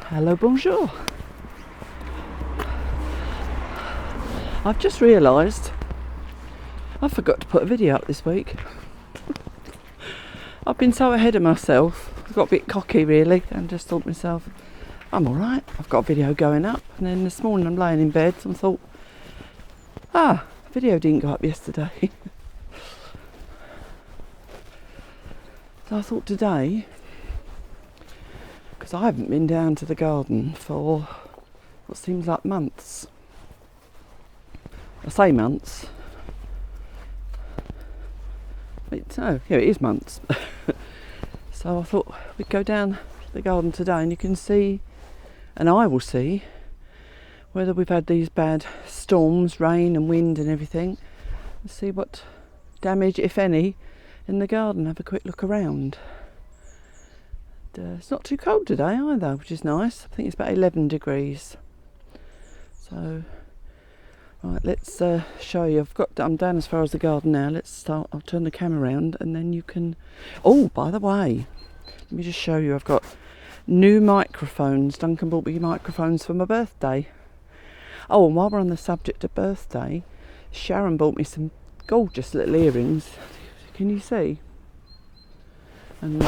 Hello, bonjour. I've just realised I forgot to put a video up this week. I've been so ahead of myself. I got a bit cocky really and just thought to myself, I'm alright, I've got a video going up. And then this morning I'm laying in bed and thought, the video didn't go up yesterday. So I thought today, because I haven't been down to the garden for what seems like months. I say months. It is months. So I thought we'd go down to the garden today and you can see, and I will see, whether we've had these bad storms, rain and wind and everything, and see what damage, if any, in the garden. Have a quick look around. It's not too cold today either, which is nice. I think it's about 11 degrees. So, right, let's show you. I'm down as far as the garden now. Let's start. I'll turn the camera around and then you can... Oh, by the way, let me just show you. I've got new microphones. Duncan bought me microphones for my birthday. Oh, and while we're on the subject of birthday, Sharon bought me some gorgeous little earrings. Can you see? And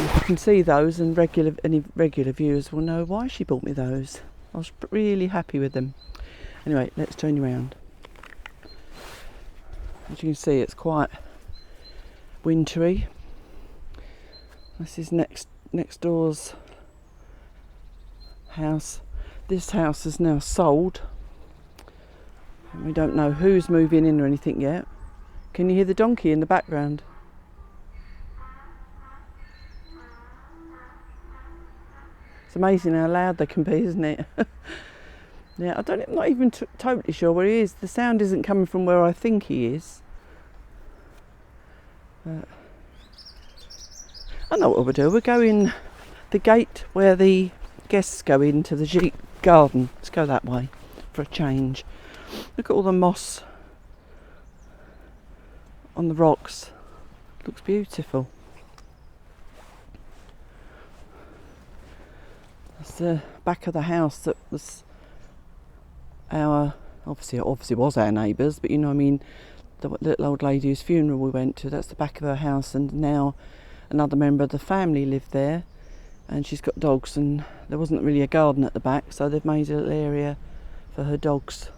you can see those, and any regular viewers will know why she bought me those. I was really happy with them. Anyway, let's turn you around. As you can see, it's quite wintry. This is next door's house. This house is now sold. We don't know who's moving in or anything yet. Can you hear the donkey in the background? It's amazing how loud they can be, isn't it? Yeah, I'm not even totally sure where he is. The sound isn't coming from where I think he is. I know what we'll do. We'll go in the gate where the guests go into the garden. Let's go that way for a change. Look at all the moss on the rocks. Looks beautiful. That's the back of the house that was our, obviously was our neighbours, but you know what I mean, the little old lady whose funeral we went to, that's the back of her house, and now another member of the family lived there, and she's got dogs, and there wasn't really a garden at the back, so they've made a little area for her dogs.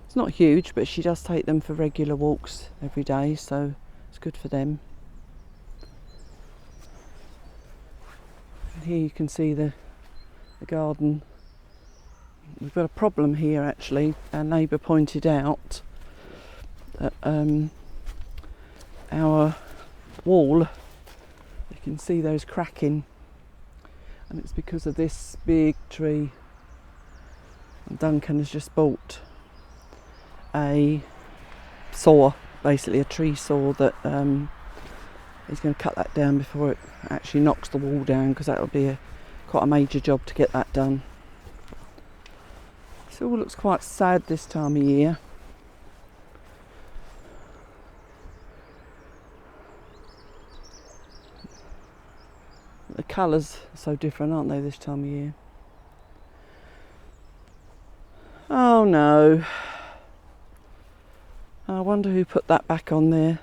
It's not huge, but she does take them for regular walks every day, so it's good for them. And here you can see the garden. We've got a problem here actually. Our neighbour pointed out that our wall, you can see those cracking, and it's because of this big tree. And Duncan has just bought a saw, basically a tree saw, that he's going to cut that down before it actually knocks the wall down, because that'll be quite a major job to get that done. It all looks quite sad this time of year. The colours are so different, aren't they, this time of year? Oh no. I wonder who put that back on there.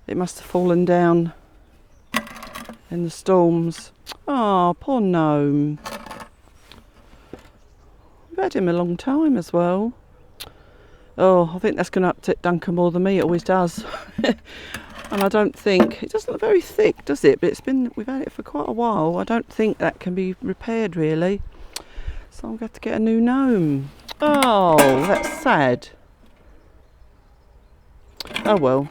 It must have fallen down in the storms. Oh, poor gnome. We've had him a long time as well. Oh, I think that's going to upset Duncan more than me. It always does. And I don't think, it doesn't look very thick, does it? But we've had it for quite a while. I don't think that can be repaired really. So I'm going to have to get a new gnome. Oh, that's sad. Oh well.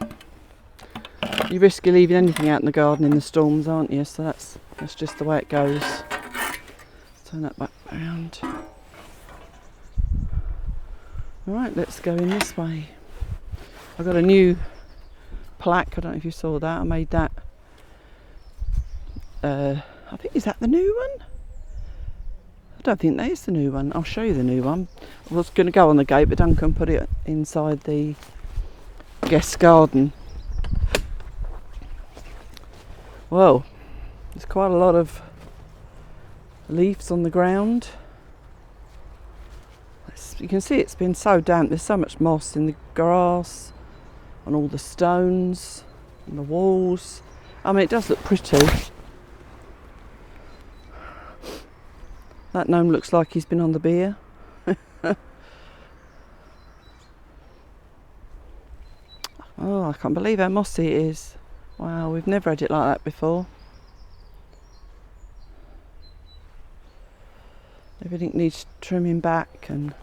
You risk leaving anything out in the garden in the storms, aren't you? So that's That's just the way it goes. Turn that back round. Right, let's go in this way. I've got a new plaque, I don't know if you saw that. I made that. I think, is that the new one? I don't think that is the new one. I'll show you the new one. I was going to go on the gate, but Duncan put it inside the guest garden. Well, there's quite a lot of leaves on the ground. You can see it's been so damp. There's so much moss in the grass, on all the stones, and the walls. I mean, it does look pretty. That gnome looks like he's been on the beer. Oh, I can't believe how mossy it is. Wow, we've never had it like that before. Everything needs trimming back, and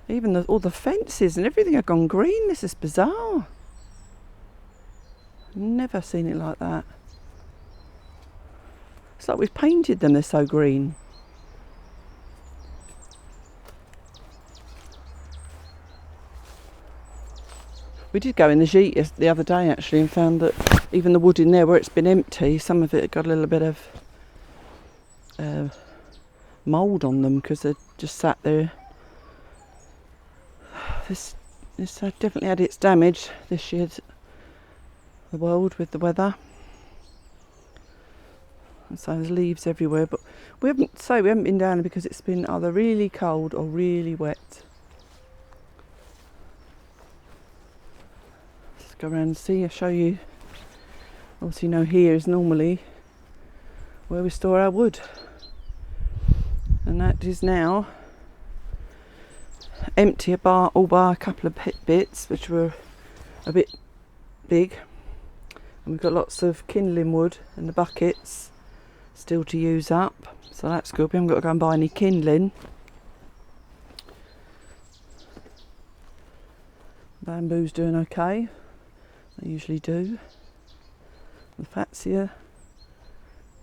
even all the fences and everything have gone green. This is bizarre. Never seen it like that. It's like we've painted them, they're so green. We did go in the gîte the other day actually and found that even the wood in there where it's been empty, some of it had got a little bit of mould on them because they just sat there. This definitely had its damage this year, the world, with the weather. And so there's leaves everywhere, but we haven't been down because it's been either really cold or really wet. Let's go around and see. I'll show you. Obviously, here is normally where we store our wood, and that is now empty, all bar a couple of bits which were a bit big, and we've got lots of kindling wood in the buckets still to use up, so that's good. We haven't got to go and buy any kindling. Bamboo's doing okay, they usually do. The Fatsia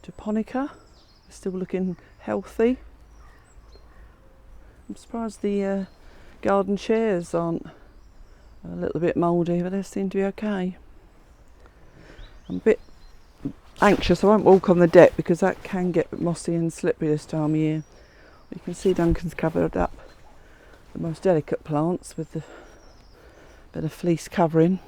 japonica is still looking healthy. I'm surprised the garden chairs aren't a little bit mouldy, but they seem to be okay. I'm a bit anxious. I won't walk on the deck because that can get mossy and slippery this time of year. You can see Duncan's covered up the most delicate plants with the bit of fleece covering.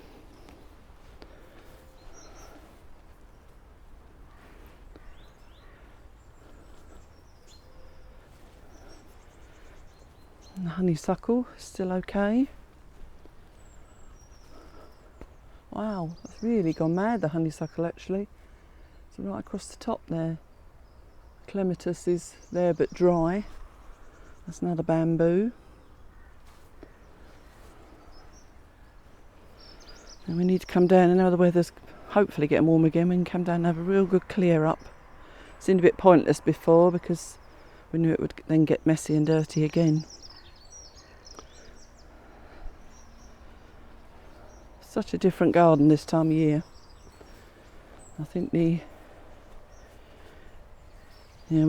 And the honeysuckle is still okay. Wow, that's really gone mad, the honeysuckle actually. So right across the top there. Clematis is there but dry. That's another bamboo. And we need to come down, and now the weather's hopefully getting warm again, we can come down and have a real good clear up. It seemed a bit pointless before because we knew it would then get messy and dirty again. Such a different garden this time of year. I think we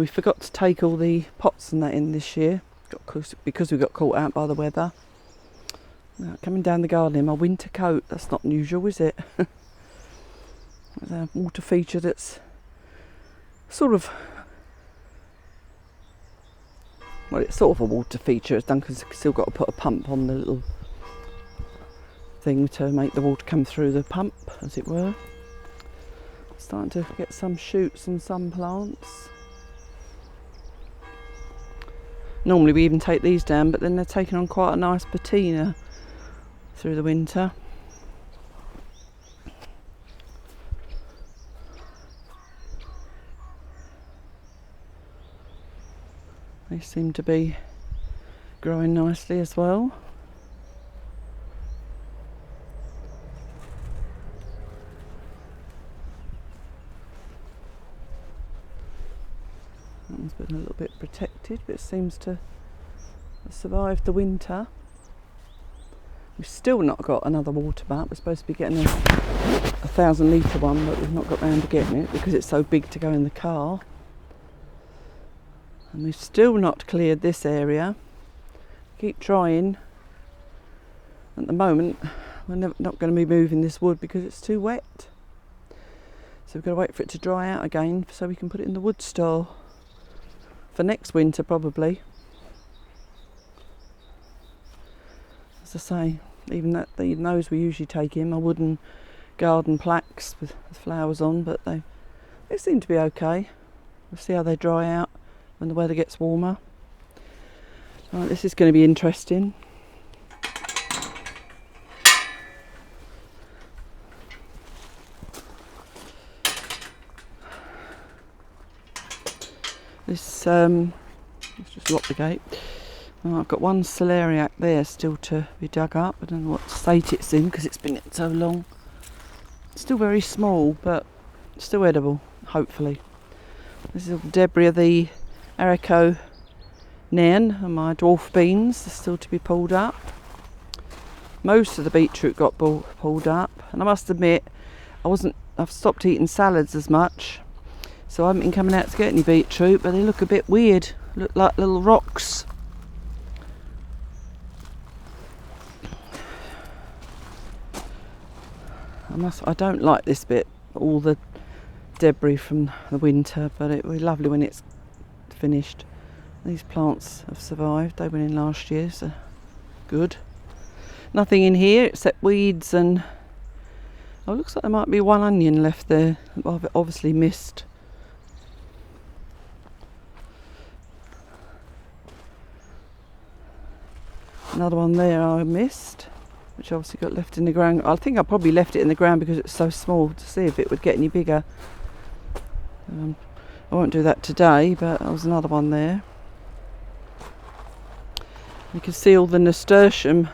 forgot to take all the pots and that in this year because we got caught out by the weather. Now, coming down the garden in my winter coat, that's not unusual, is it? There's a water feature that's sort of, well, it's sort of a water feature. Duncan's still got to put a pump on the little thing to make the water come through the pump, as it were. Starting to get some shoots on some plants. Normally we even take these down, but then they're taking on quite a nice patina through the winter. They seem to be growing nicely as well. That one's been a little bit protected, but it seems to have survived the winter. We've still not got another water butt. We're supposed to be getting 1,000 litre one, but we've not got round to getting it because it's so big to go in the car. And we've still not cleared this area. Keep trying. At the moment, we're not going to be moving this wood because it's too wet. So we've got to wait for it to dry out again so we can put it in the wood store for next winter probably. As I say, even those we usually take in, my wooden garden plaques with flowers on, but they seem to be okay. We'll see how they dry out when the weather gets warmer. Right, this is going to be interesting. This let's just lock the gate. Oh, I've got one celeriac there still to be dug up. I don't know what state it's in because it's been so long. It's still very small, but still edible, hopefully. This is all the debris of the haricot nairn and my dwarf beans are still to be pulled up. Most of the beetroot got pulled up, and I must admit I've stopped eating salads as much, so I haven't been coming out to get any beetroot, but they look a bit weird, look like little rocks. I don't like this bit, all the debris from the winter, but it'll be lovely when it's finished. These plants have survived, they went in last year, so good. Nothing in here except weeds and... oh, it looks like there might be one onion left there, I've obviously missed. Another one there I missed, which obviously got left in the ground. I think I probably left it in the ground because it's so small to see if it would get any bigger. I won't do that today, but there was another one there. You can see all the nasturtium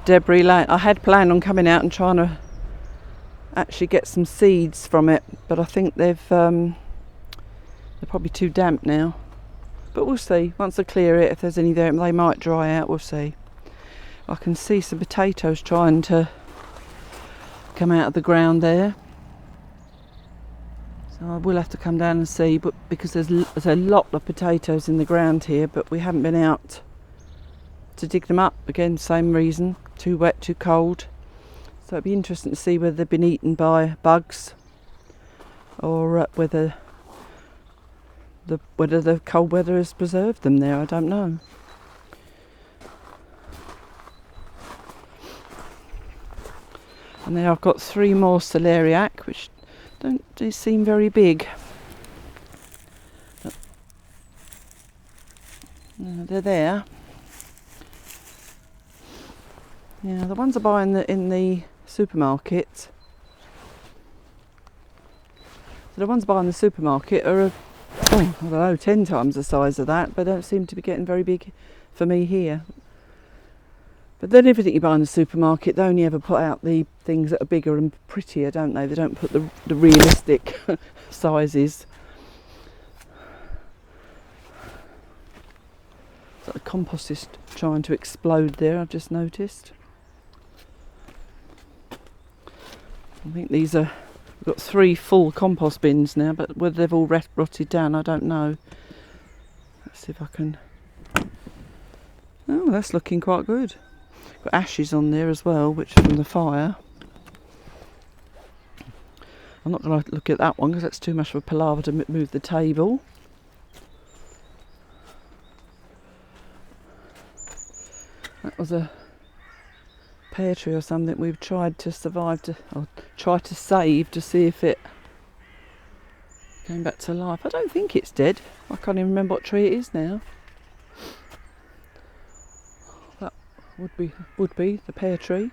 debris. I had planned on coming out and trying to actually get some seeds from it, but I think they're probably too damp now. But we'll see. Once I clear it, if there's any there, they might dry out. We'll see. I can see some potatoes trying to come out of the ground there. So I will have to come down and see, but because there's a lot of potatoes in the ground here, but we haven't been out to dig them up. Again, same reason, too wet, too cold. So it'd be interesting to see whether they've been eaten by bugs or whether the cold weather has preserved them there. I don't know. And then I've got 3 more celeriac, which don't seem very big. But, they're there. Yeah, the ones I buy in the supermarket. So the ones I buy in the supermarket are I don't know, 10 times the size of that, but don't seem to be getting very big for me here. But then everything you buy in the supermarket, they only ever put out the things that are bigger and prettier, don't they? They don't put the realistic sizes. So the compost is trying to explode there, I've just noticed. I think these are... we've got 3 full compost bins now, but whether they've all rotted down, I don't know. Let's see if I can... oh, that's looking quite good. Got ashes on there as well, which from the fire. I'm not going to look at that one because that's too much of a palaver to move the table. That was a pear tree or something we've tried to try to save to see if it came back to life. I don't think it's dead. I can't even remember what tree it is now. That would be the pear tree.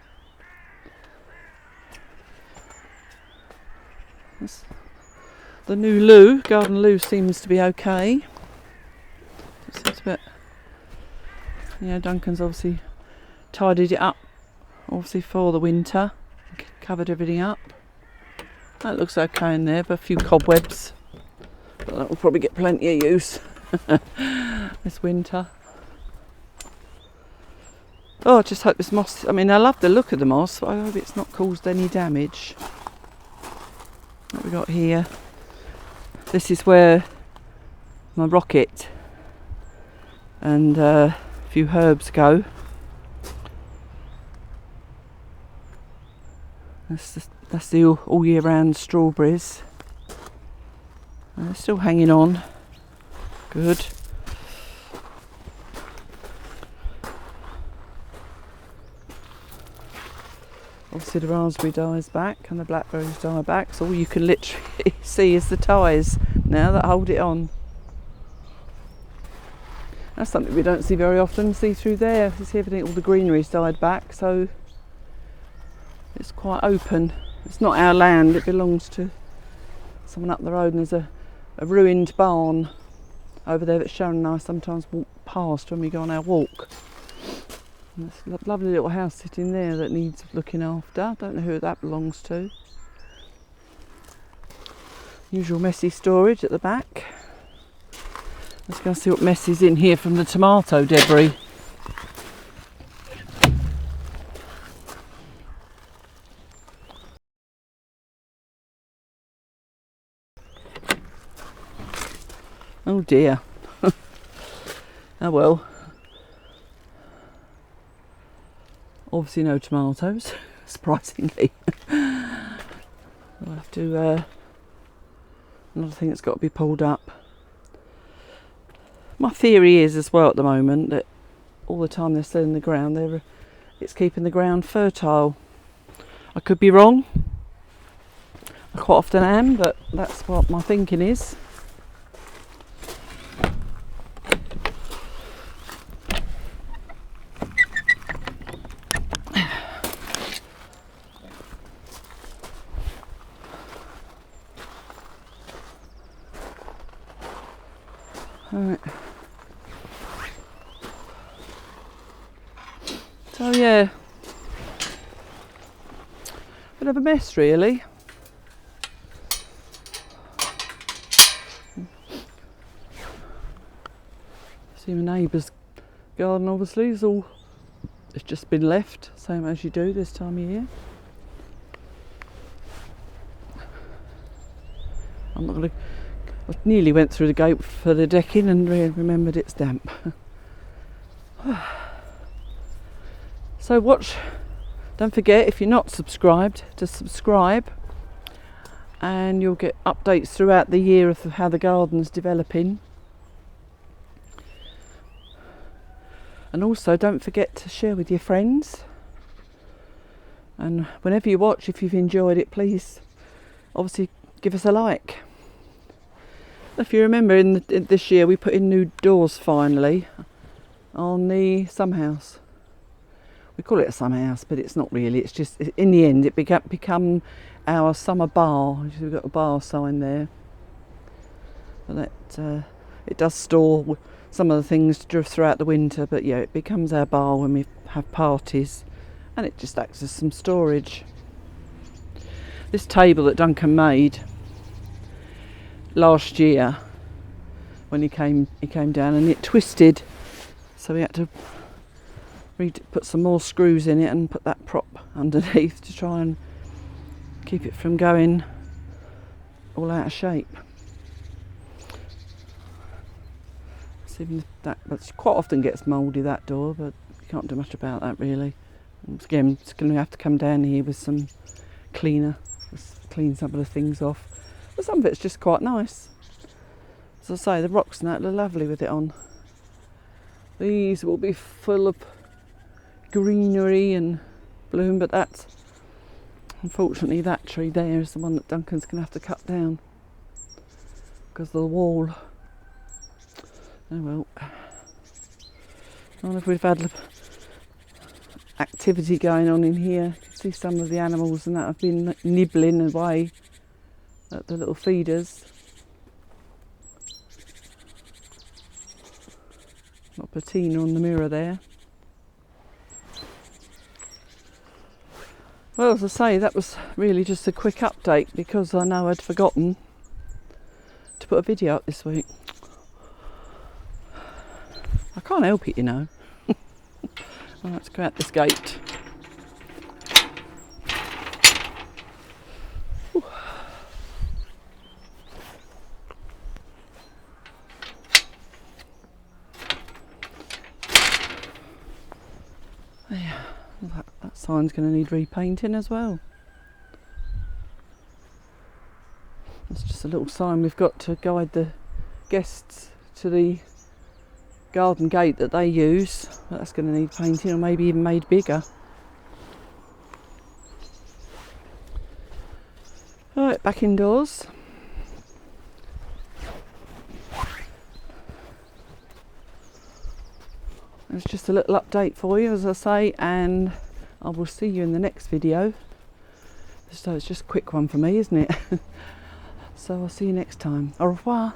The new loo, garden loo, seems to be okay. It seems a bit... yeah, Duncan's obviously tidied it up, obviously for the winter, covered everything up. That looks okay in there, but a few cobwebs, but that will probably get plenty of use this winter. Oh, I just hope this moss, I mean, I love the look of the moss, but I hope it's not caused any damage. What we got here? This is where my rocket and a few herbs go. That's the all year round strawberries. They're still hanging on. Good. Obviously the raspberry dies back and the blackberries die back, so all you can literally see is the ties now that hold it on. That's something we don't see very often. See through there, you see everything, all the greenery's died back, so it's quite open. It's not our land, it belongs to someone up the road, and there's a ruined barn over there that Sharon and I sometimes walk past when we go on our walk. And there's a lovely little house sitting there that needs looking after. I don't know who that belongs to. Usual messy storage at the back. Let's go see what mess is in here from the tomato debris. Oh dear. Oh well. Obviously no tomatoes, surprisingly. We'll have to, another thing that's got to be pulled up. My theory is as well at the moment that all the time they're still in the ground, it's keeping the ground fertile. I could be wrong. I quite often am, but that's what my thinking is. Right. So yeah, bit of a mess really. See my neighbour's garden obviously it's just been left, same as you do this time of year. I'm not going to. I nearly went through the gate for the decking and remembered it's damp. So don't forget, if you're not subscribed, to subscribe, and you'll get updates throughout the year of how the garden's developing. And also don't forget to share with your friends, and whenever you watch, if you've enjoyed it, please obviously give us a like. If you remember, in this year we put in new doors finally on the summer house. We call it a summer house, but it's not really. It's just, in the end, it become our summer bar. We've got a bar sign there. But it does store some of the things throughout the winter, but yeah, it becomes our bar when we have parties, and it just acts as some storage. This table that Duncan made last year when he came down, and it twisted, so we had to put some more screws in it and put that prop underneath to try and keep it from going all out of shape. So even that quite often gets mouldy, that door, but you can't do much about that really. And again, it's going to have to come down here with some cleaner, just clean some of the things off. But some of it's just quite nice. As I say, the rocks and that are lovely with it on. These will be full of greenery and bloom, but that's, unfortunately, that tree there is the one that Duncan's going to have to cut down because of the wall. Oh well. I wonder if we've had activity going on in here. You can see some of the animals and that have been nibbling away at the little feeders. Got patina on the mirror there. Well, as I say, that was really just a quick update because I know I'd forgotten to put a video up this week. I can't help it, you know. Right, let's go out this gate. Ooh. There, that sign's going to need repainting as well. It's just a little sign we've got to guide the guests to the garden gate that they use. That's going to need painting, or maybe even made bigger. Right, back indoors. It's just a little update for you, as I say, and I will see you in the next video. So it's just a quick one for me, isn't it? So I'll see you next time. Au revoir.